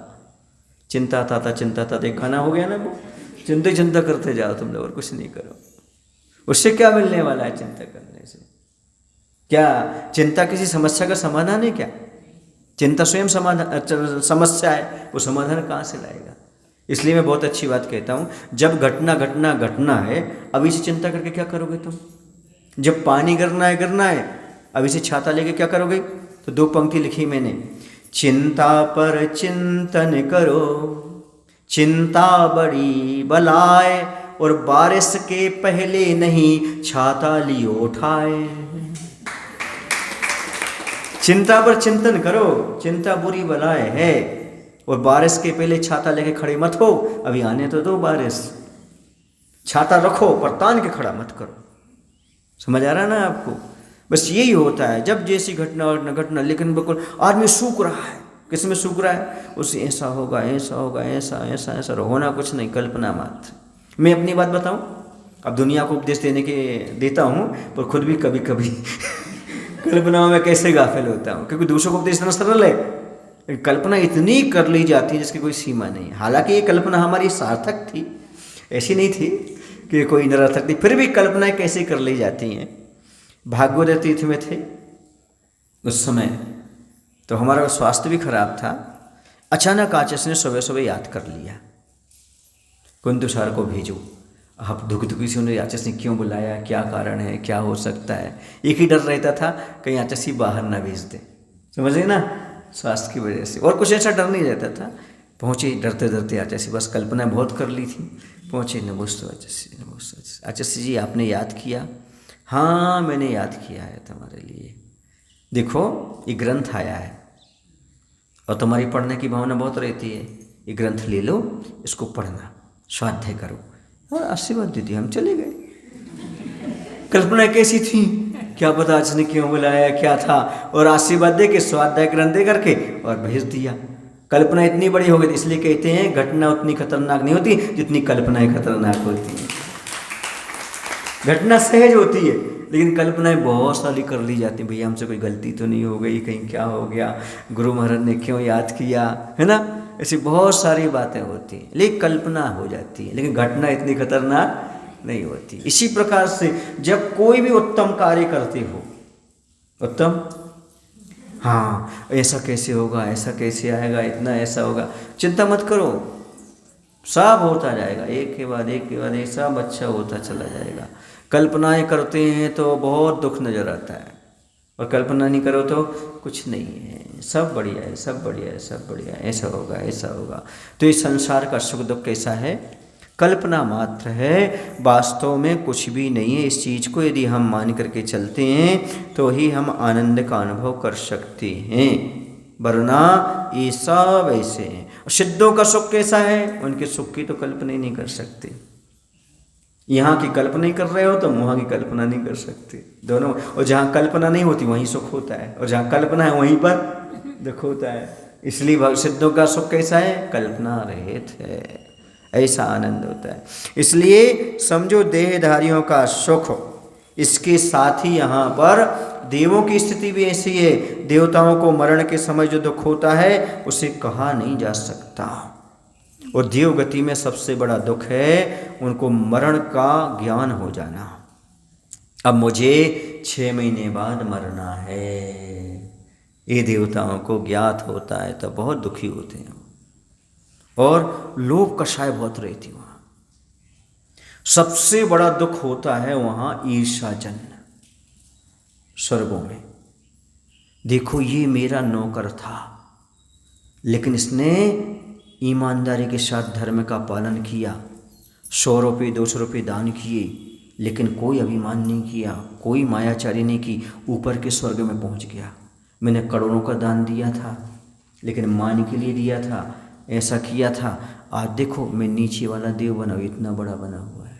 चिंता था, चिंता था, एक खाना हो गया ना, वो चिंता करते जाओ तुम लोग, और कुछ नहीं करो। उससे क्या मिलने वाला है चिंता करने से? क्या चिंता किसी समस्या का समाधान है क्या? चिंता स्वयं समस्या है, वो समाधान कहाँ से लाएगा? इसलिए मैं बहुत अच्छी बात कहता हूँ, जब घटना है, अभी से चिंता करके क्या करोगे तुम? जब पानी गिरना है, अभी से छाता लेके क्या करोगे? तो 2 पंक्ति लिखी मैंने, चिंता पर चिंतन करो, चिंता बड़ी बलाय, और बारिश के पहले नहीं छाता लियो उठाए। चिंता पर चिंतन करो, चिंता बुरी बलाए है, और बारिश के पहले छाता लेके खड़े मत हो, अभी आने तो दो बारिश। छाता रखो पर तान के खड़ा मत करो। समझ आ रहा है ना आपको? बस यही होता है जब जैसी घटना घटना, लेकिन बिल्कुल आदमी सूख रहा है। किस में सूख रहा है? उससे ऐसा होगा, ऐसा होगा, ऐसा ऐसा ऐसा, होना कुछ नहीं, कल्पना मात्र। मैं अपनी बात बताऊं, अब दुनिया को उपदेश देता हूं, पर खुद भी कभी कभी कल्पनाओं में कैसे गाफिल होता हूं, क्योंकि दूसरों को उपदेश देना सरल है, कल्पना इतनी कर ली जाती है जिसकी कोई सीमा नहीं। हालांकि ये कल्पना हमारी सार्थक थी, ऐसी नहीं थी कि कोई निरर्थक थी, फिर भी कल्पनाएं कैसे कर ली जाती हैं। भागवत तीर्थ में थे उस समय, तो हमारा स्वास्थ्य भी खराब था। अचानक आचार्य ने सुबह सुबह याद कर लिया, कुंतुसार को भेजो। अब दुखी से उन्हें आचार्य ने क्यों बुलाया, क्या कारण है, क्या हो सकता है। एक ही डर रहता था, कहीं आचार्य बाहर ना भेज दे, समझे ना, स्वास्थ्य की वजह से, और कुछ ऐसा डर नहीं रहता था। पहुँचे डरते डरते आचार्य, बस कल्पना बहुत कर ली थी। पहुँचे, नमोस्तु आचार्य, नमोस्तु आचार्य जी, आपने याद किया? हाँ मैंने याद किया है तुम्हारे लिए, देखो ये ग्रंथ आया है और तुम्हारी पढ़ने की भावना बहुत रहती है, ये ग्रंथ ले लो, इसको पढ़ना, स्वाध्याय करो। और आशीर्वाद दे दिया, हम चले गए। कल्पना कैसी थी क्या पता, आज ने क्यों बुलाया, क्या था, और आशीर्वाद दे के स्वाध्याय ग्रंथ दे करके और भेज दिया। कल्पना इतनी बड़ी हो गई, इसलिए कहते हैं घटना उतनी खतरनाक नहीं होती जितनी कल्पनाएं खतरनाक होती हैं। घटना सहज होती है, लेकिन कल्पनाएं बहुत सारी कर ली जाती हैं। भैया हमसे कोई गलती तो नहीं हो गई, कहीं क्या हो गया, गुरु महाराज ने क्यों याद किया, है ना, ऐसी बहुत सारी बातें होती हैं, लेकिन कल्पना हो जाती है, लेकिन घटना इतनी खतरनाक नहीं होती। इसी प्रकार से जब कोई भी उत्तम कार्य करते हो, उत्तम, हाँ ऐसा कैसे होगा, ऐसा कैसे आएगा, इतना ऐसा होगा, चिंता मत करो, सब होता जाएगा, एक के बाद एक के बाद एक, सब अच्छा होता चला जाएगा। कल्पनाएं करते हैं तो बहुत दुख नजर आता है, और कल्पना नहीं करो तो कुछ नहीं है, सब बढ़िया है, सब बढ़िया है, सब बढ़िया है, ऐसा होगा, ऐसा होगा। तो इस संसार का सुख दुख कैसा है? कल्पना मात्र है, वास्तव में कुछ भी नहीं है। इस चीज़ को यदि हम मान करके चलते हैं तो ही हम आनंद का अनुभव कर सकते हैं, वरना ये सब ऐसे हैं। सिद्धों का सुख कैसा है? उनके सुख की तो कल्पना ही नहीं कर सकते। यहाँ की कल्पना ही कर रहे हो तो वहाँ की कल्पना नहीं कर सकते, दोनों। और जहाँ कल्पना नहीं होती वहीं सुख होता है, और जहाँ कल्पना है वहीं पर दुख होता है। इसलिए सिद्धों का सुख कैसा है? कल्पना रहित है, ऐसा आनंद होता है। इसलिए समझो देहधारियों का सुख, इसके साथ ही यहाँ पर देवों की स्थिति भी ऐसी है। देवताओं को मरण के समय जो दुख होता है उसे कहा नहीं जा सकता, और देव गति में सबसे बड़ा दुख है उनको मरण का ज्ञान हो जाना। अब मुझे 6 महीने बाद मरना है, ये देवताओं को ज्ञात होता है तो बहुत दुखी होते हैं, और लोभ कषाय बहुत रहती वहाँ। सबसे बड़ा दुख होता है वहाँ ईर्षा जन्य स्वर्गों में। देखो ये मेरा नौकर था, लेकिन इसने ईमानदारी के साथ धर्म का पालन किया, 100 रुपये 200 रुपये दान किए, लेकिन कोई अभिमान नहीं किया, कोई मायाचारी नहीं की, ऊपर के स्वर्ग में पहुंच गया। मैंने करोड़ों का दान दिया था, लेकिन मान के लिए दिया था, ऐसा किया था, आज देखो मैं नीचे वाला देव बना, इतना बड़ा बना हुआ है।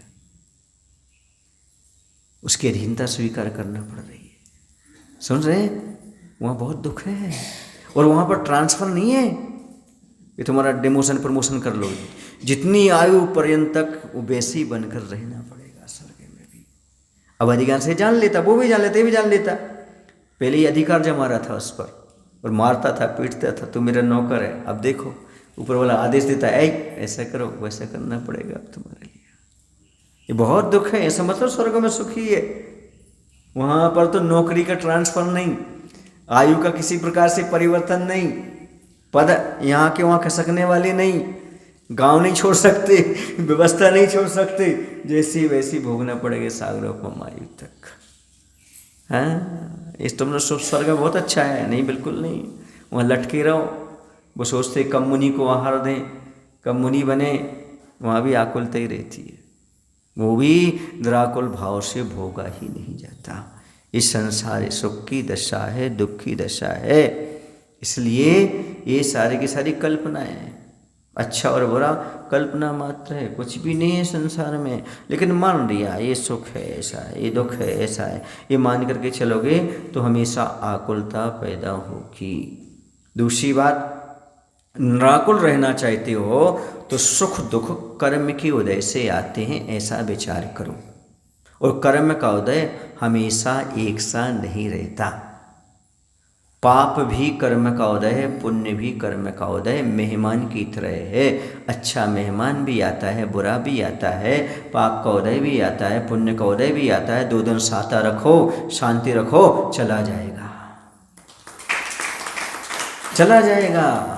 उसकी अधीनता स्वीकार करना पड़ रही है। सुन रहे? वहाँ बहुत दुख है, और वहाँ पर ट्रांसफर नहीं है कि तुम्हारा डिमोशन प्रमोशन कर लो। जितनी आयु पर्यंत तक वो वैसे ही बनकर रहना पड़ेगा स्वर्ग में भी। अब अधिकार से जान लेता, वो भी जान लेता, ये भी जान लेता। पहले ही अधिकार जमा रहा था उस पर, और मारता था, पीटता था, तू मेरा नौकर है। अब देखो ऊपर वाला आदेश देता है, ऐसा करो, वैसा करना पड़ेगा अब तुम्हारे लिए। ये बहुत दुख है। ऐसा मतलब स्वर्ग में सुखी है, वहाँ पर तो नौकरी का ट्रांसफर नहीं, आयु का किसी प्रकार से परिवर्तन नहीं, पद यहाँ के वहाँ खसकने वाले नहीं, गांव नहीं छोड़ सकते, व्यवस्था नहीं छोड़ सकते, जैसी वैसी भोगना पड़ेगा सागरोपम आयु तक। हाँ, इस तुमने स्वर्ग बहुत अच्छा है, नहीं बिल्कुल नहीं। वहाँ लटके रहो, वो सोचते कम मुनि को आहार दें, कम मुनि बने, वहाँ भी आकुलता ही रहती है। वो भी निराकुल भाव से भोगा ही नहीं जाता। इस संसार सुख की दशा है, दुख की दशा है। इसलिए ये सारी की सारी कल्पनाएं हैं। अच्छा और बुरा कल्पना मात्र है, कुछ भी नहीं है संसार में। लेकिन मान लिया ये सुख है ऐसा है, ये दुख है ऐसा है, ये मान करके चलोगे तो हमेशा आकुलता पैदा होगी। दूसरी बात, निराकुल रहना चाहते हो तो सुख दुख कर्म के उदय से आते हैं, ऐसा विचार करो। और कर्म का उदय हमेशा एक सा नहीं रहता। पाप भी कर्म का उदय है, पुण्य भी कर्म का उदय मेहमान की तरह है। अच्छा मेहमान भी आता है, बुरा भी आता है, पाप का उदय भी आता है, पुण्य का उदय भी आता है। 2 दिन साता रखो, शांति रखो, चला जाएगा, चला जाएगा।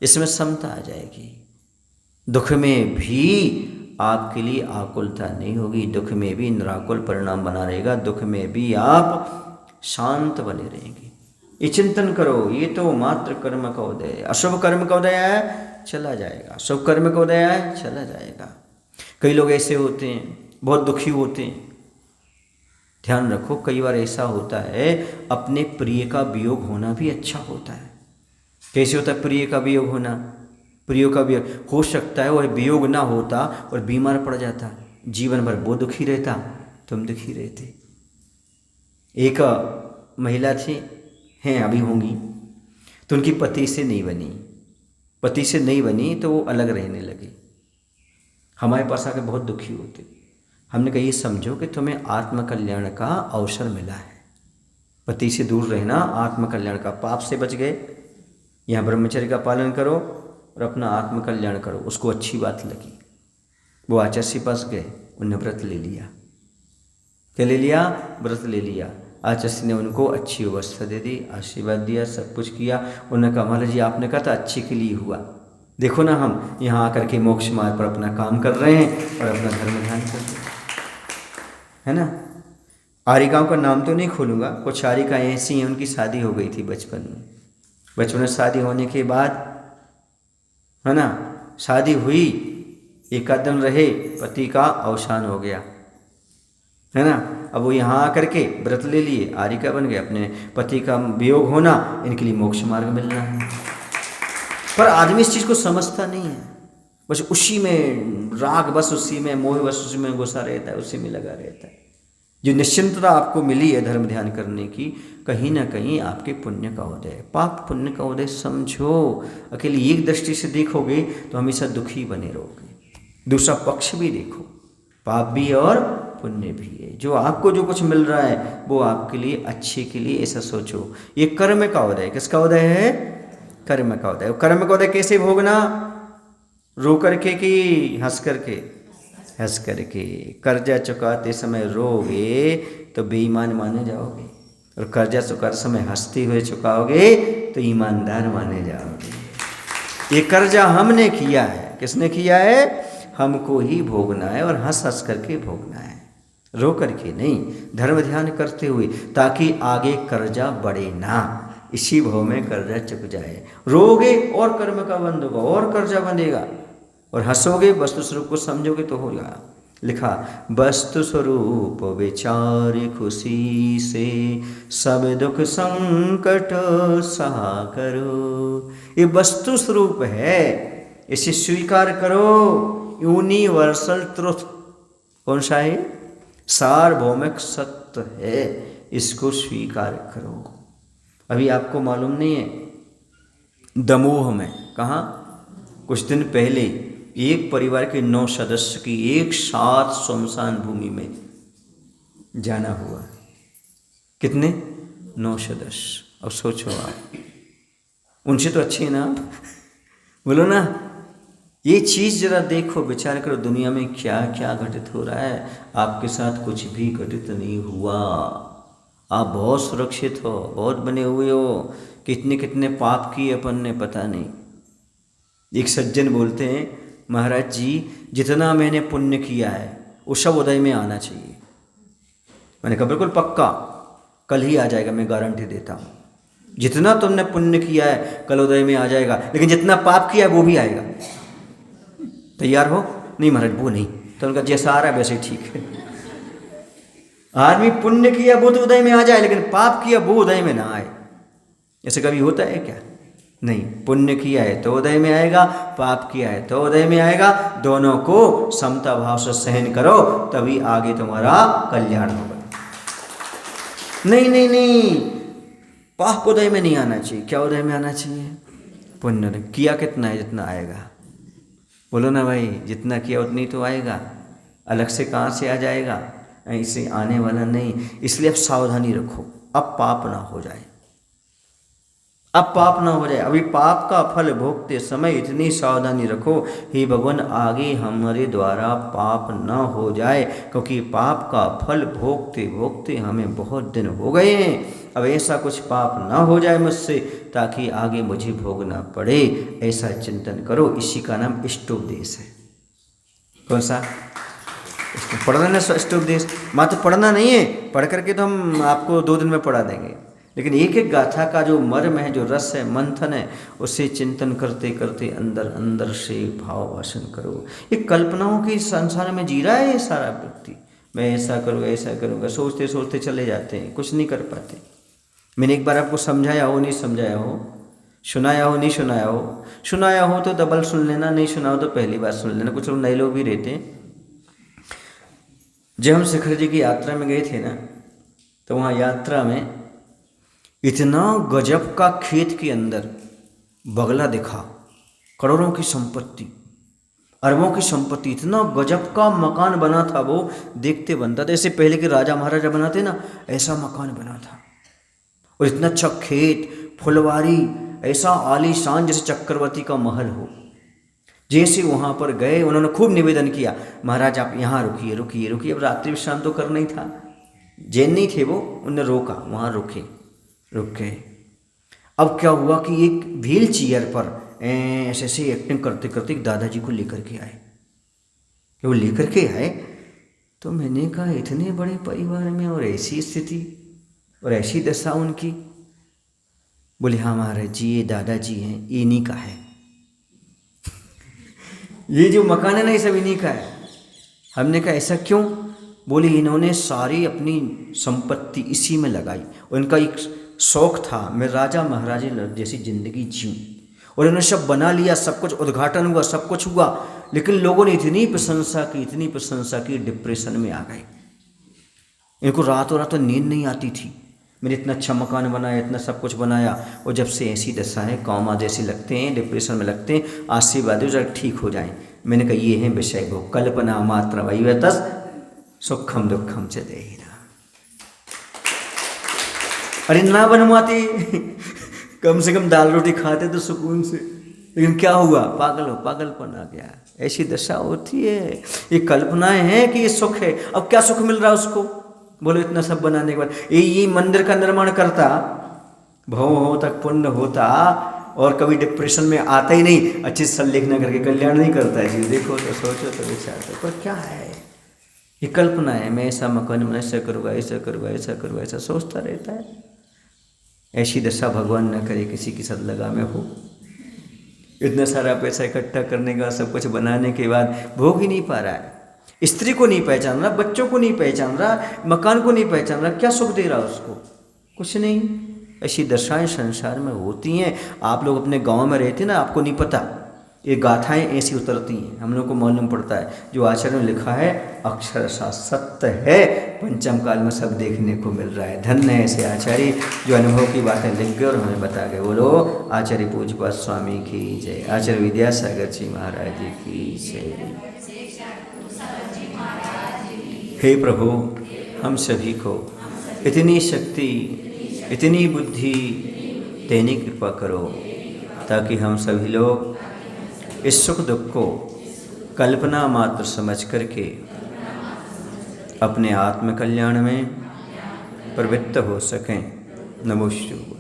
इसमें समता आ जाएगी। दुख में भी आपके लिए आकुलता नहीं होगी, दुख में भी निराकुल परिणाम बना रहेगा, दुख में भी आप शांत बने रहेंगे। ये चिंतन करो, ये तो मात्र कर्म का उदय है। अशुभ कर्म का उदय है, चला जाएगा। शुभ कर्म का उदय है, चला जाएगा। कई लोग ऐसे होते हैं, बहुत दुखी होते हैं। ध्यान रखो, कई बार ऐसा होता है, अपने प्रिय का वियोग होना भी अच्छा होता है। कैसे होता है प्रिय का वियोग होना? प्रिय का वियोग हो सकता है और वियोग ना होता और बीमार पड़ जाता, जीवन भर वो दुखी रहता, तुम दुखी रहते। एक महिला थी, हैं अभी होंगी, तो उनकी पति से नहीं बनी, पति से नहीं बनी तो वो अलग रहने लगी। हमारे पास आके बहुत दुखी होते। हमने कहा ये समझो कि तुम्हें आत्मकल्याण का अवसर मिला है। पति से दूर रहना आत्मकल्याण का, पाप से बच गए। यहाँ ब्रह्मचर्य का पालन करो और अपना आत्मकल्याण करो। उसको अच्छी बात लगी, वो आचार्य के पास गए, उन्होंने व्रत ले लिया। क्या ले लिया? व्रत ले लिया। आचार्य ने उनको अच्छी अवस्था दे दी, आशीर्वाद दिया, सब कुछ किया। उन्होंने कहा महाराज जी आपने कहा था अच्छे के लिए हुआ, देखो ना हम यहाँ आकर के मोक्ष मार्ग पर अपना काम कर रहे हैं और अपना धर्म ध्यान कर रहे हैं, है ना। आरिकाओं का नाम तो नहीं खोलूँगा, कुछ आरिकाएँ ऐसी हैं उनकी शादी हो गई थी बचपन में। बचपन में शादी होने के बाद, है ना, शादी हुई, एक आध दिन रहे, पति का अवसान हो गया, है ना। अब वो यहाँ आकर के व्रत ले लिए, आरिका बन गए। अपने पति का वियोग होना, इनके लिए मोक्ष मार्ग मिलना है। पर आदमी इस चीज़ को समझता नहीं है, बस उसी में राग, बस उसी में मोह, बस उसी में घुसा रहता है, उसी में लगा रहता है। जो निश्चिंतता आपको मिली है धर्म ध्यान करने की, कहीं ना कहीं आपके पुण्य का उदय है। पाप पुण्य का उदय समझो। अकेले एक दृष्टि से देखोगे तो हमेशा दुखी बने रहोगे। दूसरा पक्ष भी देखो, पाप भी और पुण्य भी है। जो आपको जो कुछ मिल रहा है वो आपके लिए अच्छे के लिए, ऐसा सोचो। ये कर्म का उदय, किसका उदय है? कर्म का उदय। कर्म का उदय कैसे भोगना? रो करके कि हंस करके? हंस करके। कर्जा चुकाते समय रोगे तो बेईमान माने जाओगे, और कर्जा चुकाते समय हंसते हुए चुकाओगे तो ईमानदार माने जाओगे। ये कर्जा हमने किया है। किसने किया है? हमको ही भोगना है, और हंस हंस करके भोगना है, रो करके नहीं। धर्म ध्यान करते हुए, ताकि आगे कर्जा बढ़े ना, इसी भाव में कर्जा चुक जाए। रोगे और कर्म का बंध होगा और कर्जा बंधेगा, और हंसोगे वस्तु स्वरूप को समझोगे तो होगा। लिखा, वस्तु स्वरूप विचार खुशी से सब दुख संकट सहा करो। ये वस्तु स्वरूप है, इसे स्वीकार करो। यूनिवर्सल ट्रुथ कौन सा है? सार्वभौमिक सत्य है, इसको स्वीकार करो। अभी आपको मालूम नहीं है, दमोह में, कहाँ, कुछ दिन पहले एक परिवार के 9 सदस्य की एक साथ सुनसान भूमि में जाना हुआ। कितने? 9 सदस्य। अब सोचो आप, उनसे तो अच्छे हैं ना आप? बोलो ना। ये चीज़ जरा देखो, विचार करो, दुनिया में क्या क्या घटित हो रहा है। आपके साथ कुछ भी घटित नहीं हुआ, आप बहुत सुरक्षित हो, बहुत बने हुए हो। कितने कितने पाप किए अपन ने पता नहीं। एक सज्जन बोलते हैं, महाराज जी जितना मैंने पुण्य किया है वो सब उदय में आना चाहिए। मैंने कहा बिल्कुल पक्का, कल ही आ जाएगा, मैं गारंटी देता हूँ। जितना तुमने पुण्य किया है कल उदय में आ जाएगा, लेकिन जितना पाप किया है वो भी आएगा। तैयार हो? नहीं महाराज वो नहीं, तो उनका जैसा आ रहा है वैसे ही ठीक है। आदमी पुण्य किया वो तो उदय में आ जाए, लेकिन पाप किया वो उदय में ना आए। ऐसे कभी होता है क्या? नहीं। पुण्य किया है तो उदय में आएगा, पाप किया है तो उदय में आएगा। दोनों को समता भाव से सहन करो, तभी आगे तुम्हारा कल्याण होगा। नहीं नहीं नहीं, पाप उदय में नहीं आना चाहिए। क्या उदय में आना चाहिए? पुण्य ने किया कितना है जितना आएगा। बोलो ना भाई, जितना किया उतनी तो आएगा, अलग से कहाँ से आ जाएगा? ऐसे आने वाला नहीं। इसलिए अब सावधानी रखो, अब पाप ना हो जाए, अब पाप ना हो जाए। अभी पाप का फल भोगते समय इतनी सावधानी रखो, हे भगवान आगे हमारे द्वारा पाप ना हो जाए, क्योंकि पाप का फल भोगते भोगते हमें बहुत दिन हो गए हैं। अब ऐसा कुछ पाप ना हो जाए मुझसे, ताकि आगे मुझे भोगना पड़े, ऐसा चिंतन करो। इसी का नाम इष्टोपदेश है। कौन सा? पढ़ना ना इष्टोपदेश, मात्र पढ़ना नहीं है, पढ़ करके तो हम आपको 2 दिन में पढ़ा देंगे, लेकिन एक एक गाथा का जो मर्म है, जो रस है, मंथन है, उसे चिंतन करते करते अंदर अंदर से भाव वासन करो। ये कल्पनाओं के संसार में जी रहा है ये सारा व्यक्ति। मैं ऐसा करूँगा, ऐसा करूँगा, सोचते सोचते चले जाते हैं, कुछ नहीं कर पाते। मैंने एक बार आपको समझाया हो, नहीं समझाया हो, सुनाया हो, नहीं सुनाया हो, सुनाया हो तो डबल सुन लेना, नहीं सुना हो तो पहली बार सुन लेना। कुछ लोग नए लोग भी रहते हैं। जब हम शिखर जी की यात्रा में गए थे ना, तो वहाँ यात्रा में इतना गजब का खेत के अंदर बगला दिखा, करोड़ों की संपत्ति, अरबों की संपत्ति, इतना गजब का मकान बना था। वो देखते बनता था, जैसे पहले के राजा महाराजा बनाते ना, ऐसा मकान बना था। और इतना अच्छा खेत, फुलवारी, ऐसा आलीशान जैसे चक्रवर्ती का महल हो। जैसे वहाँ पर गए, उन्होंने खूब निवेदन किया, महाराज आप यहाँ रुकिए रुकिए रुकिए। अब रात्रि विश्राम तो करना ही था, जैन नहीं थे वो, उन्होंने रोका, वहाँ रुक गए। अब क्या हुआ कि एक व्हील चेयर पर ऐसे ऐसे एक्टिंग करते करते दादाजी को लेकर के आए। वो लेकर के आए तो मैंने कहा इतने बड़े परिवार में और ऐसी स्थिति और ऐसी दशा उनकी। बोले हाँ महाराज जी, ये दादाजी हैं, ये इन्हीं का है। ये जो मकान है ना, ये सब इन्हीं का है। हमने कहा ऐसा क्यों? बोले इन्होंने सारी अपनी संपत्ति इसी में लगाई। उनका एक शौक था, मैं राजा महाराजा जैसी जिंदगी जीऊं, और इन्होंने सब बना लिया, सब कुछ उद्घाटन हुआ, सब कुछ हुआ, लेकिन लोगों ने इतनी प्रशंसा की, इतनी प्रशंसा की, डिप्रेशन में आ गए। इनको रातों रात नींद नहीं आती थी। मैंने इतना अच्छा मकान बनाया, इतना सब कुछ बनाया, और जब से ऐसी दशा है, कौमा जैसे लगते हैं, डिप्रेशन में लगते हैं, आशीर्वाद हो जरा ठीक हो जाएं। मैंने कहा ये है विषय भोग, कल्पना मात्र वैवतस सुखम दुखम च देहिना। अरे ना बनवाते कम से कम दाल रोटी खाते तो सुकून से, लेकिन क्या हुआ? पागलपन आ गया। ऐसी दशा होती है। ये कल्पनाएं हैं कि ये सुख है। अब क्या सुख मिल रहा है उसको? बोलो इतना सब बनाने के बाद ये मंदिर का निर्माण करता, भव तक पुण्य होता, और कभी डिप्रेशन में आता ही नहीं, अच्छे से संलेखना करके कल्याण नहीं करता है। जी देखो तो, सोचो तो, विचार तो, पर क्या है? ये कल्पना है। मैं ऐसा मकान में ऐसा करूँगा, ऐसा करूँगा, ऐसा करूँगा, ऐसा सोचता रहता है। ऐसी दशा भगवान न करे किसी की सदलगा में हो। इतना सारा पैसा इकट्ठा करने का, सब कुछ बनाने के बाद भोग ही नहीं पा रहा है, स्त्री को नहीं पहचान रहा, बच्चों को नहीं पहचान रहा, मकान को नहीं पहचान रहा, क्या सुख दे रहा उसको? कुछ नहीं। ऐसी दशाएं संसार में होती हैं। आप लोग अपने गांव में रहते ना, आपको नहीं पता, ये गाथाएं ऐसी उतरती हैं, हम लोग को मालूम पड़ता है। जो आचार्य ने लिखा है अक्षरशः सत्य है, पंचम काल में सब देखने को मिल रहा है। धन्य है ऐसे आचार्य जो अनुभव की बातें लिख गए और हमें बता गए। बोलो आचार्य पूज्यपाद स्वामी की जय, आचार्य विद्यासागर जी महाराज जी की जय। हे प्रभु, हम सभी को इतनी शक्ति, इतनी बुद्धि देने की कृपा करो, ताकि हम सभी लोग इस सुख दुख को कल्पना मात्र समझ करके अपने आत्म कल्याण में प्रवृत्त हो सकें। नमो शिवाय।